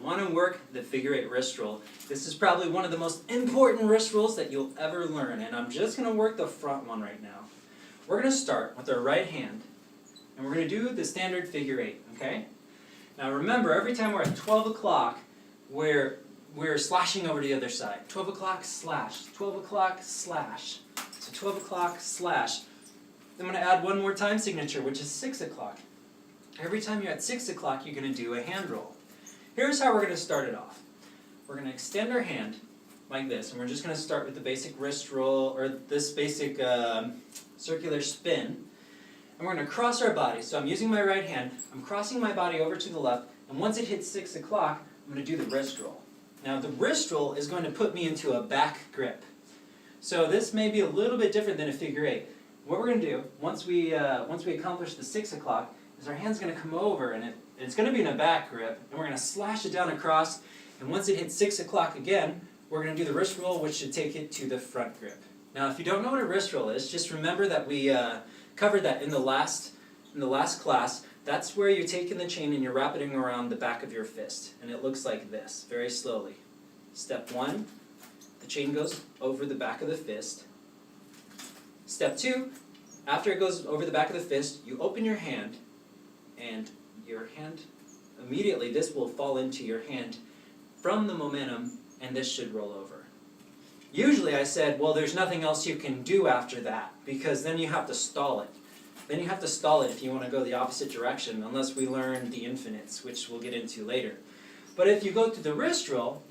want to work the figure 8 wrist roll. This is probably one of the most important wrist rolls that you'll ever learn, and I'm just going to work the front one right now. We're going to start with our right hand, and we're going to do the standard figure 8, okay? Now remember, every time we're at 12 o'clock, we're slashing over to the other side. 12 o'clock slash, 12 o'clock slash. So 12 o'clock slash. I'm going to add one more time signature, which is 6 o'clock. Every time you're at 6 o'clock, you're going to do a hand roll. Here's how we're going to start it off. We're going to extend our hand like this, and we're just going to start with the basic wrist roll, or this basic circular spin. And we're going to cross our body. So I'm using my right hand, I'm crossing my body over to the left, and once it hits 6 o'clock, I'm going to do the wrist roll. Now the wrist roll is going to put me into a back grip. So this may be a little bit different than a figure 8. What we're going to do, once we accomplish the 6 o'clock, is our hand's going to come over, and it's going to be in a back grip, and we're going to slash it down across, and once it hits 6 o'clock again, we're going to do the wrist roll, which should take it to the front grip. Now if you don't know what a wrist roll is, just remember that we covered that in the last class. That's where you're taking the chain and you're wrapping it around the back of your fist, and it looks like this, very slowly. Step 1, the chain goes over the back of the fist. Step 2, after it goes over the back of the fist, you open your hand, and your hand, immediately this will fall into your hand from the momentum, and this should roll over. Usually I said, well, there's nothing else you can do after that, because then you have to stall it. Then you have to stall it if you want to go the opposite direction, unless we learn the infinites, which we'll get into later. But if you go to the wrist roll,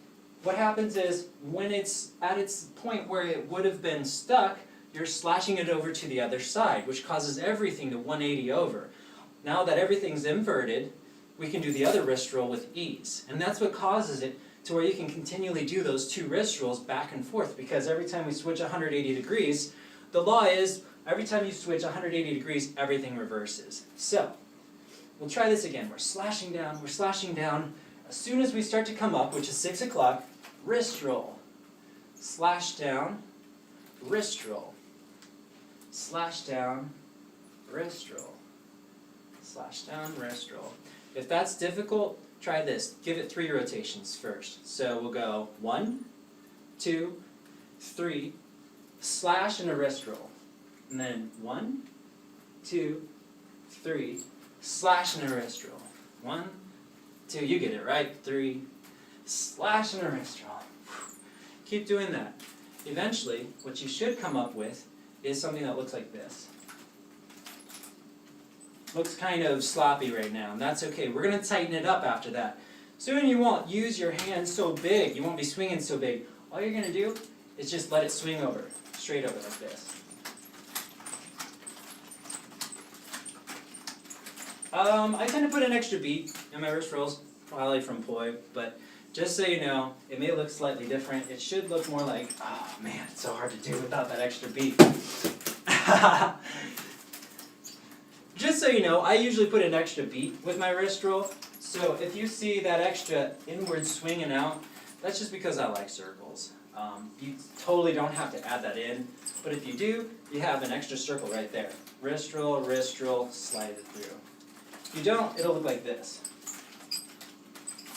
what happens is, when it's at its point where it would have been stuck, you're slashing it over to the other side, which causes everything to 180 over. Now that everything's inverted, we can do the other wrist roll with ease. And that's what causes it to where you can continually do those two wrist rolls back and forth, because every time we switch 180 degrees, the law is, every time you switch 180 degrees, everything reverses. So, we'll try this again. We're slashing down, we're slashing down. As soon as we start to come up, which is 6 o'clock, wrist roll. Slash down, wrist roll. Slash down, wrist roll. Slash down, wrist roll. If that's difficult, try this. Give it 3 rotations first. So we'll go 1, 2, 3, slash and a wrist roll. And then 1, 2, 3, slash and a wrist roll. 1, 2, you get it, right? 3, slash and a wrist roll. Keep doing that. Eventually, what you should come up with is something that looks like this. Looks kind of sloppy right now, and that's okay. We're going to tighten it up after that. Soon you won't use your hand so big. You won't be swinging so big. All you're going to do is just let it swing over, straight over like this. I tend to put an extra beat in my wrist rolls, probably from Poi, but just so you know, it may look slightly different. It should look more like, oh man, it's so hard to do without that extra beat. Just so you know, I usually put an extra beat with my wrist roll, so if you see that extra inward swinging out, that's just because I like circles. You totally don't have to add that in, but if you do, you have an extra circle right there. Wrist roll, slide it through. If you don't, it'll look like this,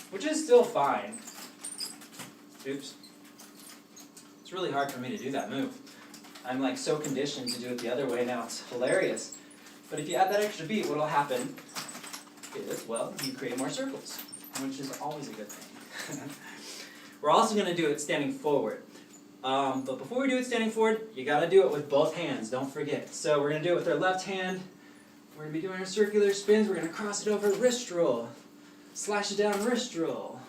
which is still fine. Oops. It's really hard for me to do that move. I'm like so conditioned to do it the other way now, it's hilarious. But if you add that extra beat, what will happen is, well, you create more circles, which is always a good thing. We're also going to do it standing forward. But before we do it standing forward, you got to do it with both hands, don't forget. So we're going to do it with our left hand. We're going to be doing our circular spins. We're going to cross it over, wrist roll. Slash it down, wrist roll.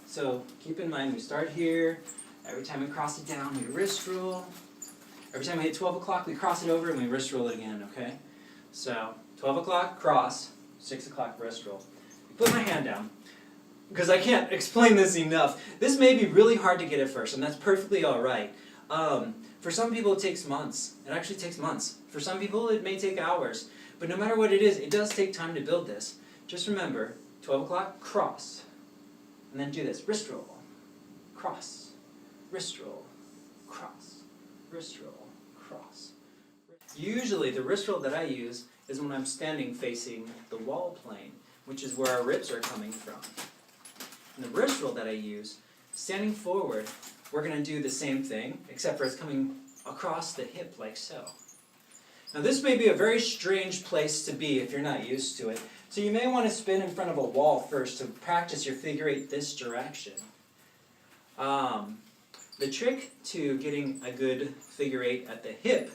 So keep in mind, we start here. Every time we cross it down, we wrist roll. Every time we hit 12 o'clock, we cross it over and we wrist roll it again, okay? So, 12 o'clock, cross, 6 o'clock, wrist roll. I put my hand down, because I can't explain this enough. This may be really hard to get at first, and that's perfectly alright. For some people it takes months. It actually takes months. For some people it may take hours. But no matter what it is, it does take time to build this. Just remember, 12 o'clock, cross. And then do this, wrist roll, cross, wrist roll, cross, wrist roll, cross. Usually the wrist roll that I use is when I'm standing facing the wall plane, which is where our ribs are coming from. And the wrist roll that I use, standing forward, we're going to do the same thing, except for it's coming across the hip like so. Now this may be a very strange place to be if you're not used to it, so you may want to spin in front of a wall first to practice your figure eight this direction. The trick to getting a good figure eight at the hip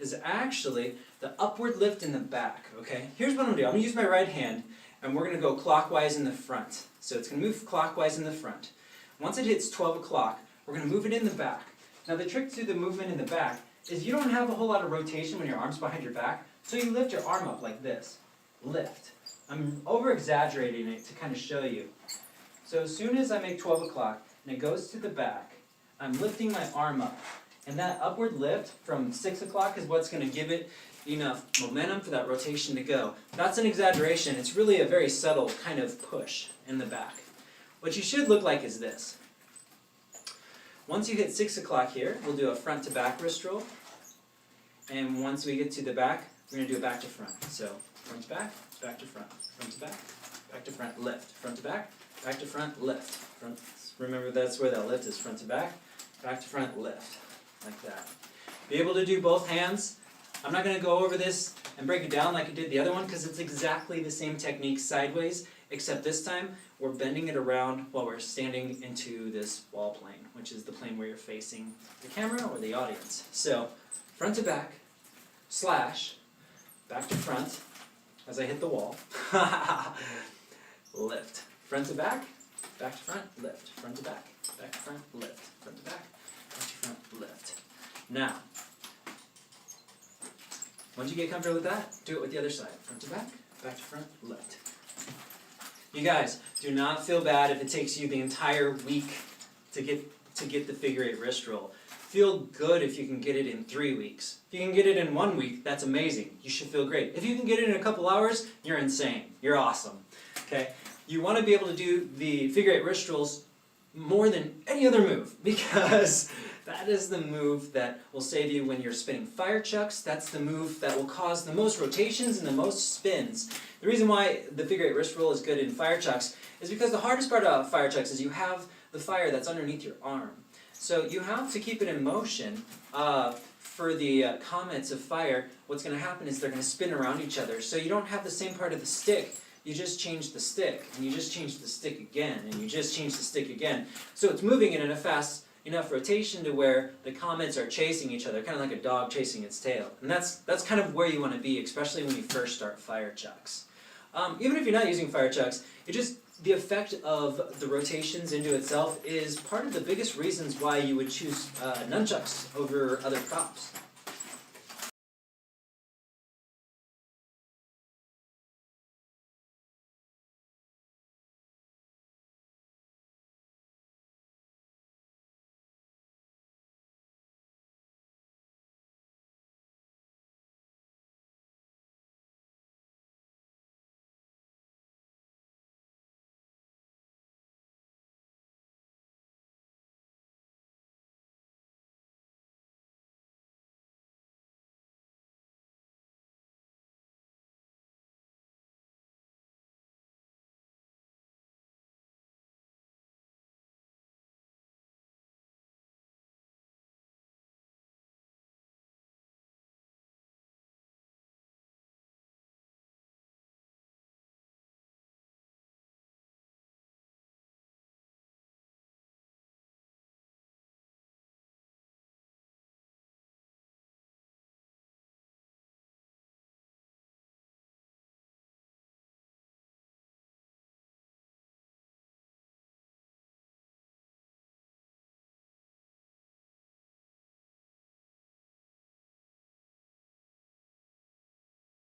is actually the upward lift in the back, okay? Here's what I'm going to do. I'm going to use my right hand, and we're going to go clockwise in the front. So it's going to move clockwise in the front. Once it hits 12 o'clock, we're going to move it in the back. Now the trick to the movement in the back is you don't have a whole lot of rotation when your arm's behind your back, so you lift your arm up like this. Lift. I'm over-exaggerating it to kind of show you. So as soon as I make 12 o'clock and it goes to the back, I'm lifting my arm up. And that upward lift from 6 o'clock is what's going to give it enough momentum for that rotation to go. That's an exaggeration. It's really a very subtle kind of push in the back. What you should look like is this. Once you hit 6 o'clock here, we'll do a front to back wrist roll. And once we get to the back, we're going to do a back to front. So front to back to front to back to front, lift, front to back to front, lift. Front. Remember that's where that lift is, front to back to front, lift. Like that. Be able to do both hands. I'm not going to go over this and break it down like I did the other one because it's exactly the same technique sideways, except this time we're bending it around while we're standing into this wall plane, which is the plane where you're facing the camera or the audience. So, front to back, slash, back to front, as I hit the wall, lift. Front to back to front, lift. Front to back to front, lift. Front to back to front, lift. Now, once you get comfortable with that, do it with the other side. Front to back to front, lift. You guys, do not feel bad if it takes you the entire week to get the figure eight wrist roll. Feel good if you can get it in 3 weeks. If you can get it in 1 week, that's amazing. You should feel great. If you can get it in a couple hours, you're insane. You're awesome. Okay? You want to be able to do the figure eight wrist rolls more than any other move because that is the move that will save you when you're spinning fire chucks. That's the move that will cause the most rotations and the most spins. The reason why the figure eight wrist roll is good in fire chucks is because the hardest part about fire chucks is you have the fire that's underneath your arm. So you have to keep it in motion. For the comets of fire, what's going to happen is they're going to spin around each other. So you don't have the same part of the stick. You just change the stick, and you just change the stick again, and you just change the stick again. So it's moving in a fast enough rotation to where the comets are chasing each other, kind of like a dog chasing its tail. And that's kind of where you want to be, especially when you first start fire chucks. Even if you're not using fire chucks, the effect of the rotations into itself is part of the biggest reasons why you would choose nunchucks over other props.